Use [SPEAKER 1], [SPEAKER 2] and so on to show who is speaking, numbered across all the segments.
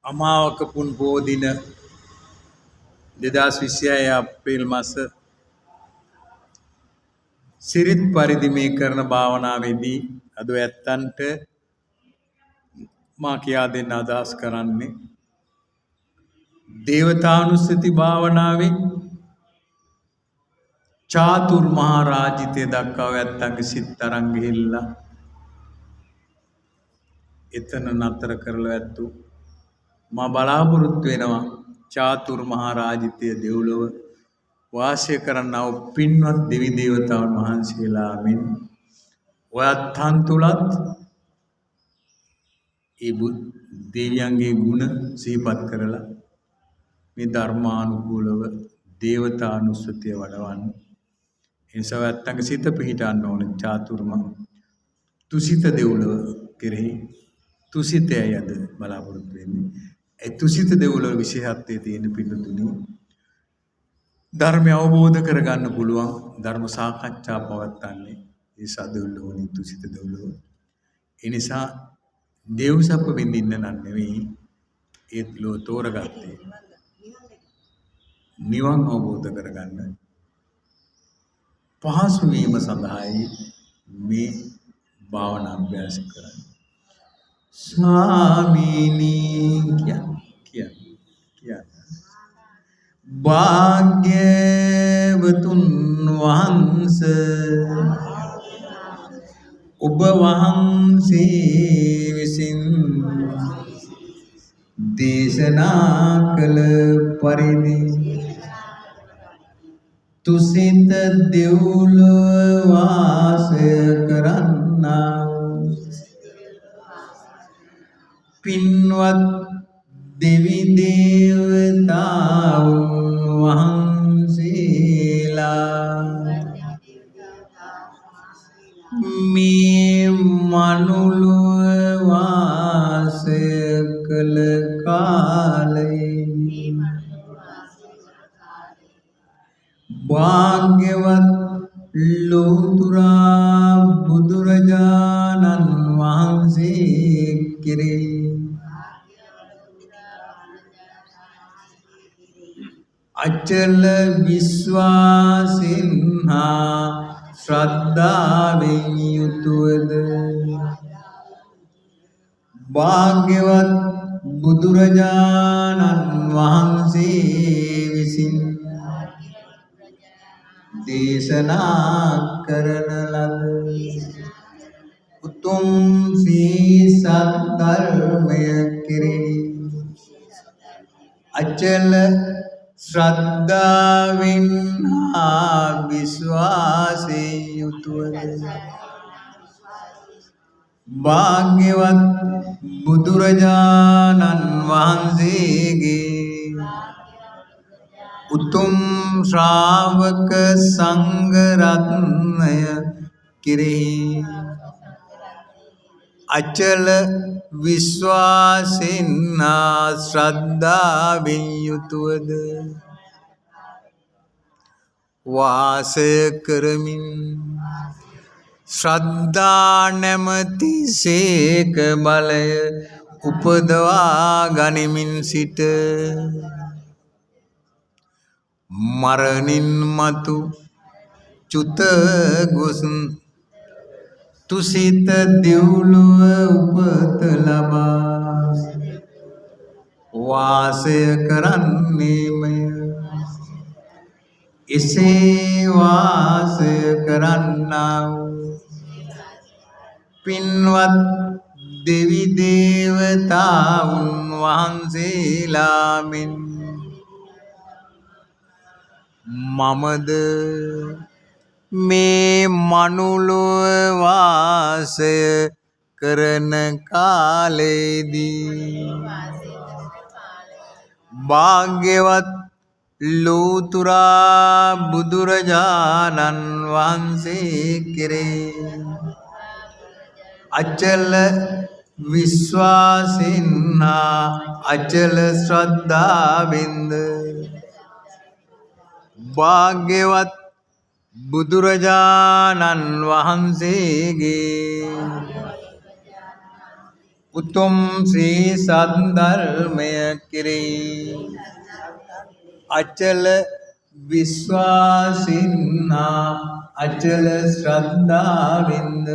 [SPEAKER 1] අමාවක පුන් පොහෝ දින 2026 අප්‍රේල් මාස සිරිත් පරිදි මේ කරන භාවනාවේදී අද ඇත්තන්ට මා කියා දෙන්න අදහස් කරන්නේ දේවතානුස්සති භාවනාවේ චාතුර් මහා රාජිතය දක්වා ඇත්තන්ගේ සිත් අරන් ගිහිල්ලා එතන නතර කරලා ඇත්තු මා බලාපොරොත්තු වෙනවා චාතුර් මහා රාජිතය දෙව්ලොව වාසය කරන්නා වූ පින්වත් දෙවි දේවතාවුන් වහන්සේලා මෙන් ඔයත් තන් තුලත් ඒ දෙවියන්ගේ ගුණ සිහිපත් කරලා මේ ධර්මානුකූලව දේවතානුස්සතිය වඩවන්න. ඒ නිසා ඇත්තන්ගේ සිත පිහිටන්න ඕන චාතුර්ම තුසිත දෙව්ලොව කෙරෙහි තුසිතයයි අද බලාපොරොත්තු වෙන්නේ. ඒ තුසිත දෙව්ලොව විශේෂත්වයේ තියෙන පිළිතුරු ධර්මය අවබෝධ කරගන්න පුළුවන් ධර්ම සාකච්ඡා පවත්වන්නේ ඒ සදෙව්ලොවනි තුසිත දෙව්ලොව. ඒ නිසා දේව සප්ප විඳින්න නෙවෙයි ඒත් ලෝ තෝරගත්තේ නිවන් අවබෝධ කරගන්න පහසු වීම සඳහායි මේ භාවනා අභ්‍යාස කරන්නේ. ස්වාමීනි කියන්නේ භාග්‍යවතුන් වහන්සේ ඔබ වහන්සේ විසින් දේශනා කළ පරිදි තුසිත දෙව්ලොව වාසය කරන්නා පින්වත් දෙවි දේවතාවුන් වහන්සේලා මේ මනුලොව වාසය කළ කාලේ භාග්‍යවත් ලෝතුරා බුදුරජාණන් වහන්සේ කෙරෙහි අචල විශ්වාසෙන් හා ශ්‍රද්ධාවෙන් යුතුවද භාග්‍යවත් බුදුරජාණන් වහන්සේ විසින් දේශනා කරන ලද උතුම් ශ්‍රී සද්ධර්මය කෙරෙහි අචල ශ්‍රද්ධාවෙන් හා විශ්වාසයෙන් යුතුවද භාග්‍යවත් බුදුරජාණන් වහන්සේගේ උතුම් ශ්‍රාවක සංඝ රත්නය කෙරෙහි අචල විශ්වාසෙන් හා ශ්‍රද්ධාවෙන් යුතුවද වාසය කරමින් ශ්‍රද්ධා නැමැති සේක බලය උපදවා ගනිමින් සිට මරණින් මතු චුත ගොස් තුසිත දෙව්ලොව උපත ලබා වාසය කරන්නේමය. එසේ වාසය කරන්නා වූ පින්වත් දෙවි දේවතාවුන් වහන්සේලා මෙන් මමද මේ මනුලොව වාසය කරන කාලේදී භාග්‍යවත් ලෝතුරා බුදුරජාණන් වහන්සේ කෙරෙහි අචල විශ්වාසෙන් හා අචල ශ්‍රද්ධාවෙන්ද භාග්‍යවත් බුදුරජාණන් වහන්සේගේ උතුම් ශ්‍රී සද්ධර්මය කෙරෙහි අචල විශ්වාසින්නා අචල ශ්‍රද්ධාවෙන්ද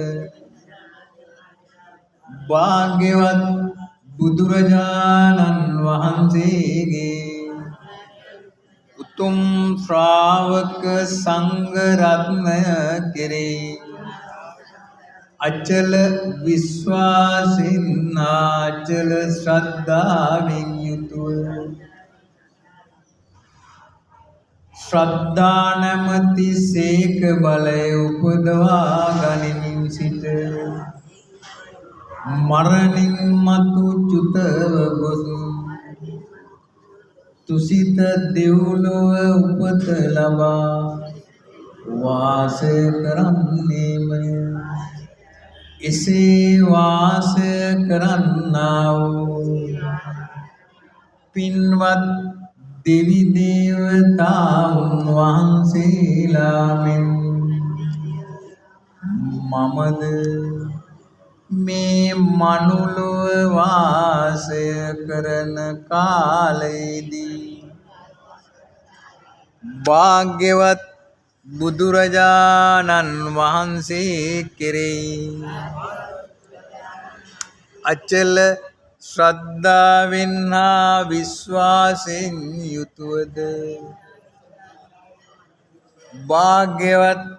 [SPEAKER 1] භාග්‍යවත් බුදුරජාණන් වහන්සේගේ උතුම් ශ්‍රාවක සංඝ රත්නය කෙරෙහි අචල විශ්වාසින් අචල ශ්‍රද්ධාවෙන් යුතුව ශ්‍රද්ධා නැමැති සේක බලය උපදවා ගනිමින් සිට මරණින් මතු චුතව ගොස් තුසිත දෙව්ලොව උපත ලබා වාසය කරන්නේමය. එසේ වාසය කරන්නා වූ පින්වත් දෙවි දේවතාවුන් වහන්සේලා මෙන් මමද මේ මනුලොව වාසය කරන කාලයේදී භාග්‍යවත් බුදුරජාණන් වහන්සේ කෙරෙහි අචල ශ්‍රද්ධාවෙන් හා විශ්වාසයෙන් යුතුවද භාග්‍යවත්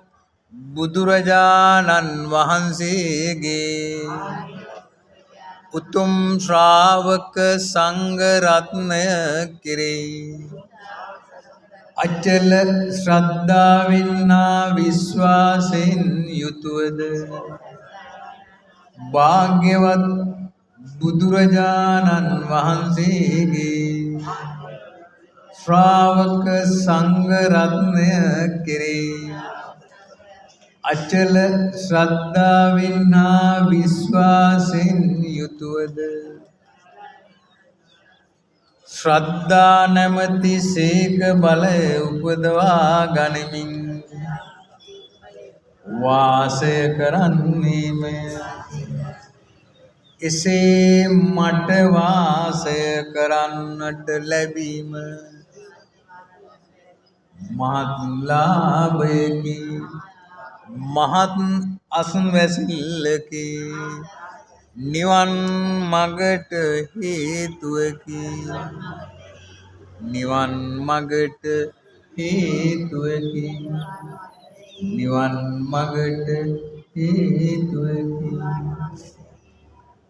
[SPEAKER 1] බුදුරජාණන් වහන්සේගේ උතුම් ශ්‍රාවක සංඝ රත්නය කෙරෙහි අචල ශ්‍රද්ධාවෙන් හා විශ්වාසයෙන් යුතුවද භාග්‍යවත් බුදුරජාණන් වහන්සේගේ ශ්‍රාවක සංඝ රත්නය කෙරෙහි අචල ශ්‍රද්ධාවෙන් හා විශ්වාසයෙන් යුතුවද ශ්‍රද්ධා නැමැති සේක බලය උපදවා ගනිමින් වාසය කරන්නේමය. එසේ මට වාසය කරන්නට ලැබීම මහත් ලාභයකි, මහත් අසුන්වැසිල්ලකි, නිවන් මගට හේතුවකි, නිවන් මගට හේතුවකි, නිවන් මගට හේතුවකි.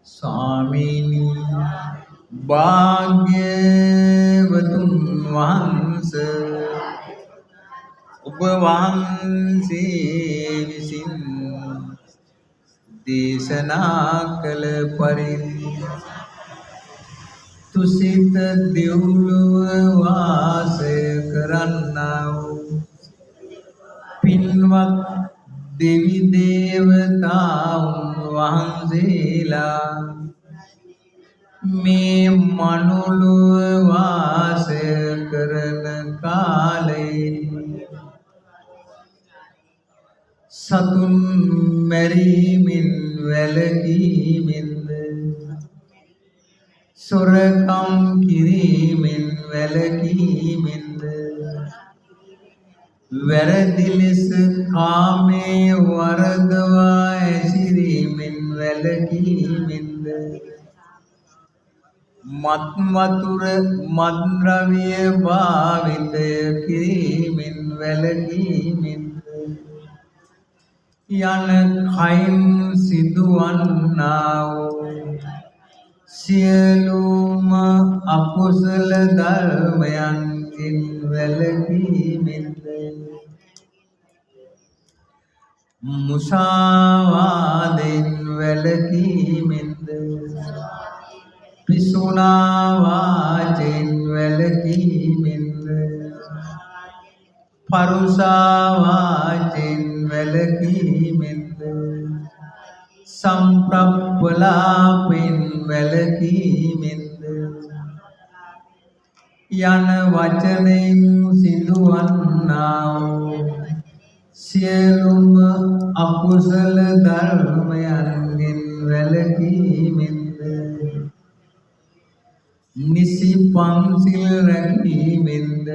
[SPEAKER 1] ස්වාමීනි භාග්‍යවතුන් වහන්සේ ඔබ වහන්සේ විසින් දේශනා කළ පරිදි තුසිත දෙව්ලොව වාසය කරන්නා වූ පින්වත් දෙවි දේවතාවුන් වහන්සේලා මේ මනුලොව වාසය කරන කාලයේ සතුන් මැරීමෙන් වැළකීමෙන්ද සොරකම් කිරීමෙන් වැළකීමෙන්ද වැරදි ලෙස කාමයේ වරදවා ඇසිරීමෙන් වැළකීමෙන්ද මත් වතුර මත්ද්‍රව්‍ය භාවිතය කිරීමෙන් වැළකීමෙන්ද යන කයින් සිදුවන්නා වූ සියලුම අකුසල ධර්මයන්ගෙන් වැළකීමෙන්ද මුසාවාදෙන් වැළකීමෙන්ද පිසුනා වාචෙන් වැළකීමෙන්ද පරුසා වාචෙන් වැළකීමෙන්ද සම්ප්‍රප්පලාපෙන් වැළකීමෙන්ද යන වචනෙන් සිදුවන්නා වූ සියලුම අකුසල ධර්මයන්ගෙන් වැළකීමෙන්ද නිසි පන්සිල් රැකීමෙන්ද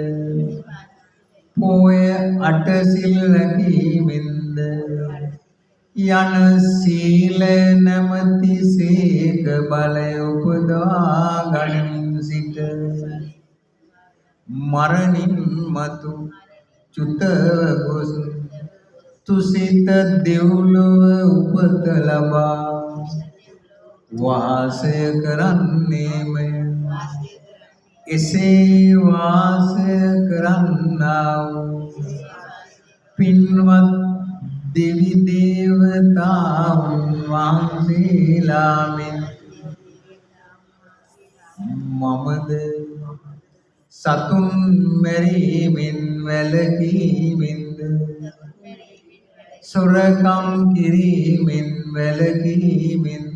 [SPEAKER 1] පෝය අටසිල් රැකීමෙන්ද යන සීල නැමැති සීක බලය උපදවා ගනිමින් සිට මරණින් මතු චුතව ගොස් තුසිත දෙව්ලොව උපත ලබා වාසය කරන්නේමය. එසේ වාසය කරන්නා වූ පින්වත් දෙවි දේවතාවුන් වහන්සේලා මෙන් මමද සතුන් මැරීමෙන් වැළකීමෙන්ද සොරකම් කිරීමෙන් වැළකීමෙන්ද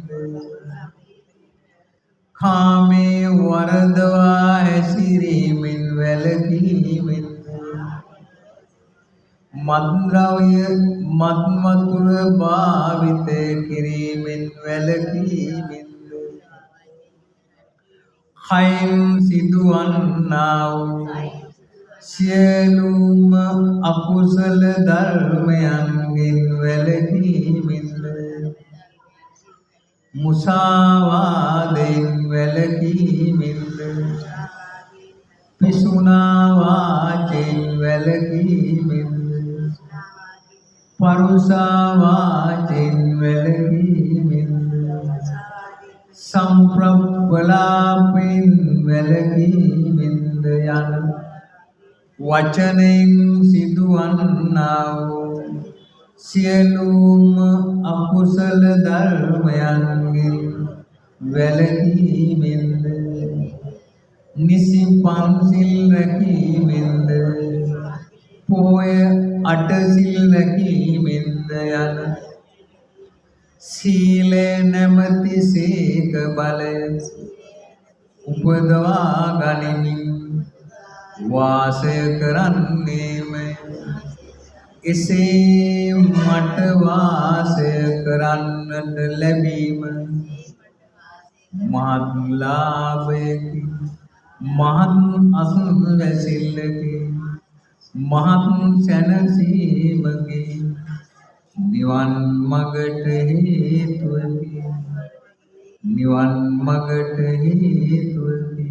[SPEAKER 1] කාමයේ වරදවා හැසිරීමෙන් වැළකීමෙන්ද මත්ද්‍රව්‍ය මත්වතුර භාවිත කිරීමෙන් වැළකීමෙන්ද කයින් සිදුවන්නා වූ සියලුම අකුසල ධර්මයන්ගෙන් වැළකීමෙන්ද මුසාවාදයෙන් වැළකීමෙන්ද පිසුනා වාචයෙන් වැළකීමෙන්ද පරුසා වාචයෙන් වැළකීමෙන්ද සම්ප්‍රප්පලාපෙන් වැළකීමෙන්ද යන වචනයෙන් සිදුවන්නා වූ සියලුම අකුසල ධර්මයන්ගෙන් වැළකීමෙන්ද නිසි පන්සිල් රැකීමෙන්ද පෝය අටසිල් රැකීමෙන්ද යන සීලය නැමැති සීක බලය උපදවා ගනිමින් වාසය කරන්නේමය. එසේ මට වාසය කරන්නට ලැබීම මහත් ලාභයකි, මහත් අසුරැසිල්ලකි, මහත් සැනසීමකි, නිවන් මගට හේතුවකි, නිවන් මගට හේතුවකි,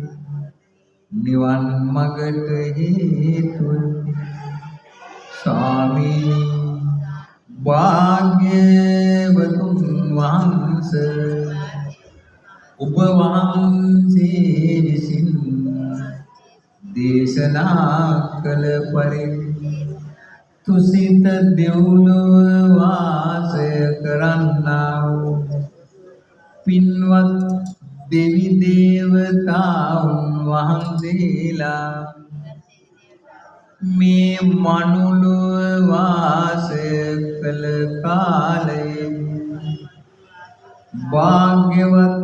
[SPEAKER 1] නිවන් මගට හේතුවකි. ස්වාමීනි භාග්‍යවතුන් වහන්සේ ඔබ වහන්සේ විසින් දේශනා කළ පරිදි තුසිත දෙව්ලොව වාසය කරන්නා වූ පින්වත් දෙවි දේවතාවුන් වහන්සේලා මේ මනුලොව වාසය කළ කාලයේ භාග්‍යවත්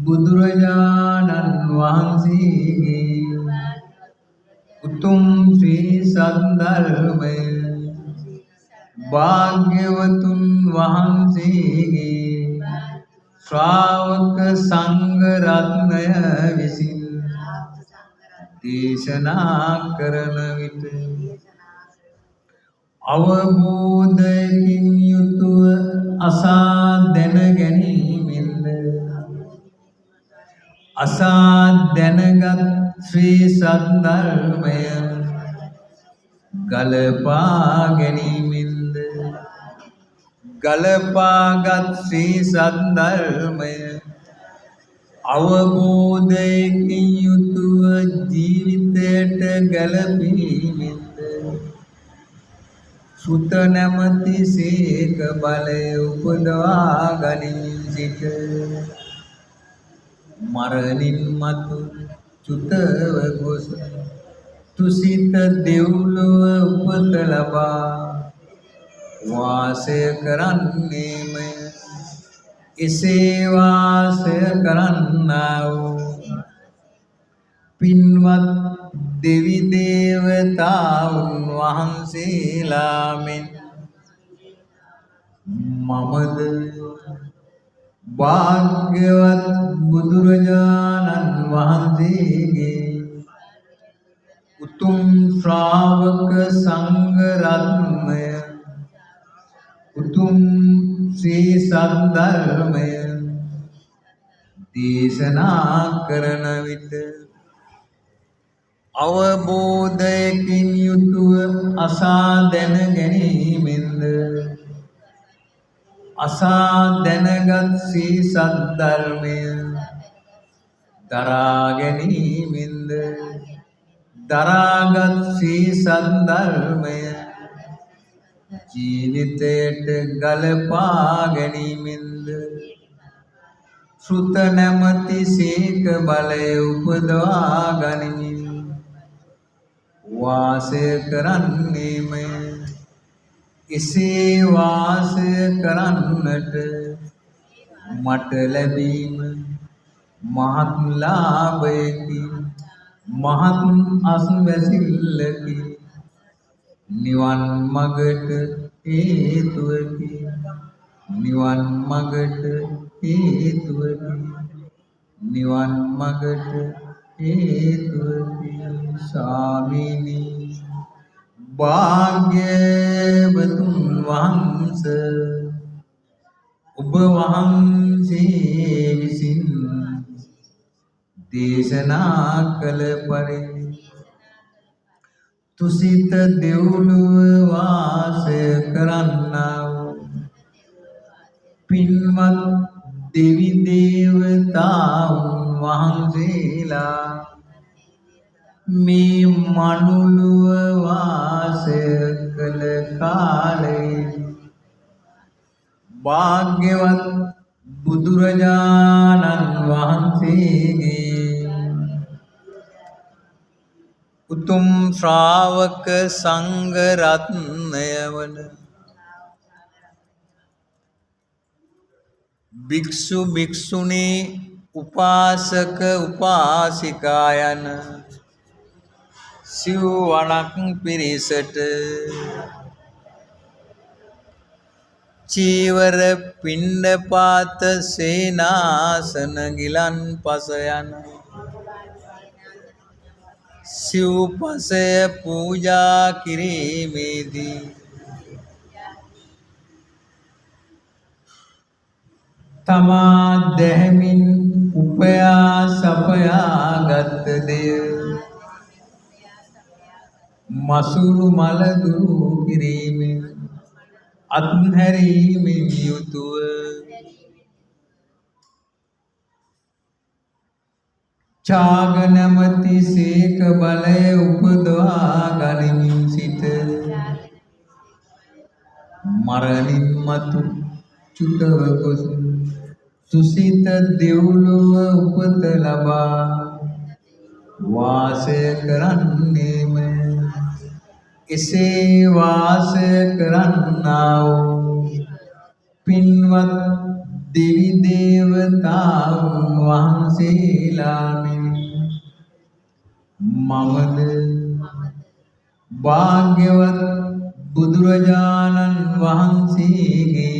[SPEAKER 1] බුදුරජාණන් වහන්සේගේ උතුම් ශ්‍රී සද්ධර්මය භාග්‍යවතුන් වහන්සේගේ ශ්‍රාවක සංඝ රත්නය විසින් දේශනා කරන විට අවබෝධයකින් යුතුව අසා දැන ගැනීමෙන්ද අසා දැනගත් ශ්‍රී සද්ධර්මය ගලපා ගැනීමෙන්ද ගලපාගත් ශ්‍රී සද්ධර්මය අවබෝධයකින් යුතුව ජීවිතයට ගැලපීමෙන්ද සුත නැමැති සීක බලය උපදවා ගනිමින් සිට මරණින් මතු චුතව ගොස් තුසිත දෙව්ලොව උපත ලබා වාසය කරන්නේමය. එසේ වාසය කරන්නා වූ පින්වත් දෙවි දේවතාවුන් වහන්සේලා මෙන් මමද භාග්‍යවත් බුදුරජාණන් වහන්සේගේ උතුම් ශ්‍රාවක සංඝ රත්නය උතුම් ශ්‍රී සද්ධර්මය දේශනා කරන විට අවබෝධයකින් යුතුව අසා දැන ගැනීමෙන්ද අසා දැනගත් ශ්‍රී සද්ධර්මය දරා ගැනීමෙන්ද දරාගත් ශ්‍රී සද්ධර්මය ජීවිතයට ගලපා ගැනීමෙන්ද ශ්‍රුත නැමැති සීක බලය උපදවා ගනිමින් වාසය කරන්නේමය. එසේ වාසය කරන්නට මට ලැබීම මහත් ලාභයකි, මහත් අස්වැසිල්ලකි, නිවන් මගට හේතුවකි, නිවන් මගට හේතුවකි, නිවන් මගට හේතුවකි. ස්වාමීනි භාග්‍යවතුන් වහන්සේ ඔබ වහන්සේ විසින් දේශනා කළ පරිදි තුසිත දෙව්ලොව වාසය කරන්නා වූ පින්වත් දෙවි දේවතාවුන් වහන්සේලා මේ මනුලුව වාසය කළ කාලයේ භාග්‍යවත් බුදුරජාණන් වහන්සේගේ උතුම් ශ්‍රාවක සංඝ රත්නය වන භික්ෂු භික්ෂුණී උපාසක උපාසිකා යන සිව්වණක් පිරිසට චීවර පිණ්ඩපාත සේනාසන ගිලන්පස යන සිව්පසය පූජා කිරීමේදී තමා දැහැමින් උපයා සපයා ගත් දෙය මසුරු මල දුරු කිරීමෙන් අත්හැරීමෙන් යුතුව ඡාග නැමැති සීක බලය උපදවා ගනිමින් සිට මරණින් මතු චුතව ගොස් තුසිත දෙව්ලොව උපත ලබා වාසය කරන්නේමය. එසේ වාසය කරන්නා වූ පින්වත් දෙවි දේවතාවුන් වහන්සේලා මමද භාග්‍යවත් බුදුරජාණන් වහන්සේගේ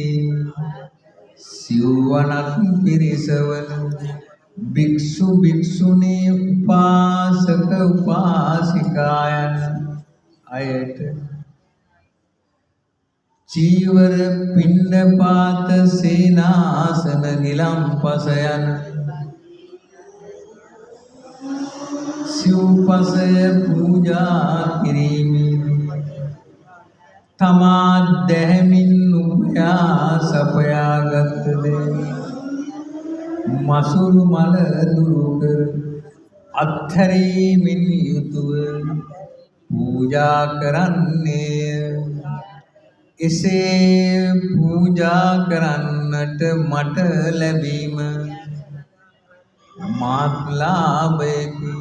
[SPEAKER 1] සිව්වණක් පිරිසවන භික්ෂු භික්ෂුණී උපාසක උපාසිකා යන අයට චීවර පිණ්ඩපාත සේනාසන ගිලන්පස යන සිව්පසය පූජා කිරීමෙන් තමා දැහැමින් උපයා සපයාගත් දේ මසුරු මල දුරු කර අත්හැරීමෙන් යුතුව පූජා කරන්නේ. එසේ පූජා කරන්නට මට ලැබීම මහත් ලාභයකි,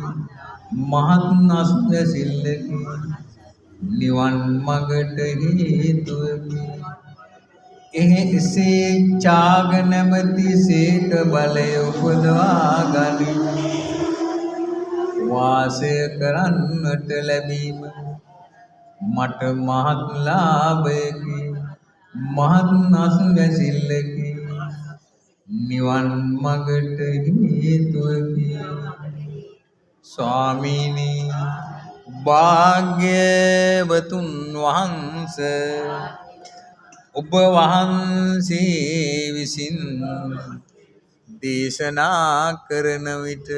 [SPEAKER 1] මහත් අස්වැසිල්ලකි, නිවන් මගට හේතුවකි. එසේ ඡාග නැමැති සීක බලය උපදවා ගනි වාසය කරන්නට ලැබීම මට මහත් ලාභයකි, මහත් අස්වැසිල්ලකි, නිවන් මගට හේතුවකි. ස්වාමීනි භාග්‍යවතුන් වහන්සේ ඔබ වහන්සේ විසින් දේශනා කරන විට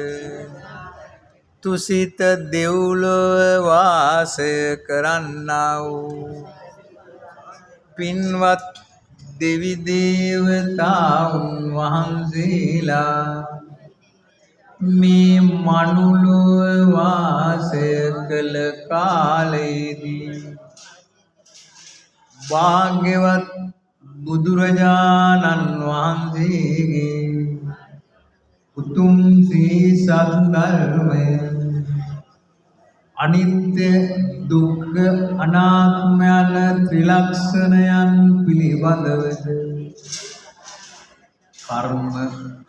[SPEAKER 1] තුසිත දෙව්ලොව වාසය කරන්නා වූ පින්වත් දෙවි දේවතාවුන් වහන්සේලා මේ මනුලොව වාසය කළ කාලයේදී භාග්‍යවත් බුදුරජාණන් වහන්සේගේ උතුම් ශ්‍රී සද්ධර්මය අනිත්‍ය දුක්ඛ අනාත්ම යන ත්‍රිලක්ෂණයන් පිළිබඳව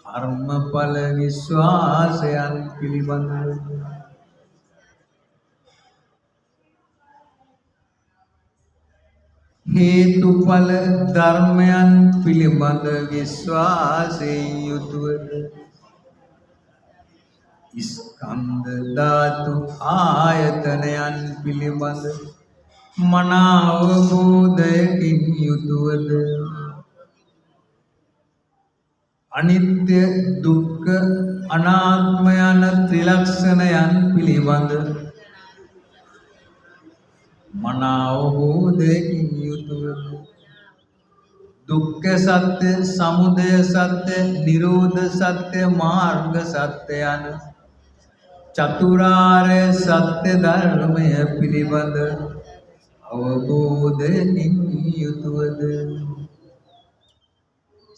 [SPEAKER 1] කර්මඵල විශ්වාසයන් පිළිබඳව හේතුඵල ධර්මයන් පිළිබඳ විශ්වාසයෙන් යුතුව ස්කන්ධ ධාතු ආයතනයන් පිළිබඳ මනා අවබෝධයකින් යුතුවද අනිත්‍ය දුක්ඛ අනාත්ම යන ත්‍රිලක්ෂණයන් පිළිබඳ මනා අවබෝධයකින් යුතුවද දුක්ඛ සත්‍ය සමුදය සත්‍ය නිරෝධ සත්‍ය මාර්ග සත්‍ය යන චතුරාර්ය සත්‍ය ධර්මය පිළිබඳ අවබෝධයෙන් යුතුවද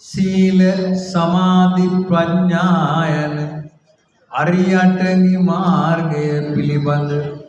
[SPEAKER 1] සීල සමාධි ප්‍රඥා යන අරියටනි මාර්ගය පිළිබඳ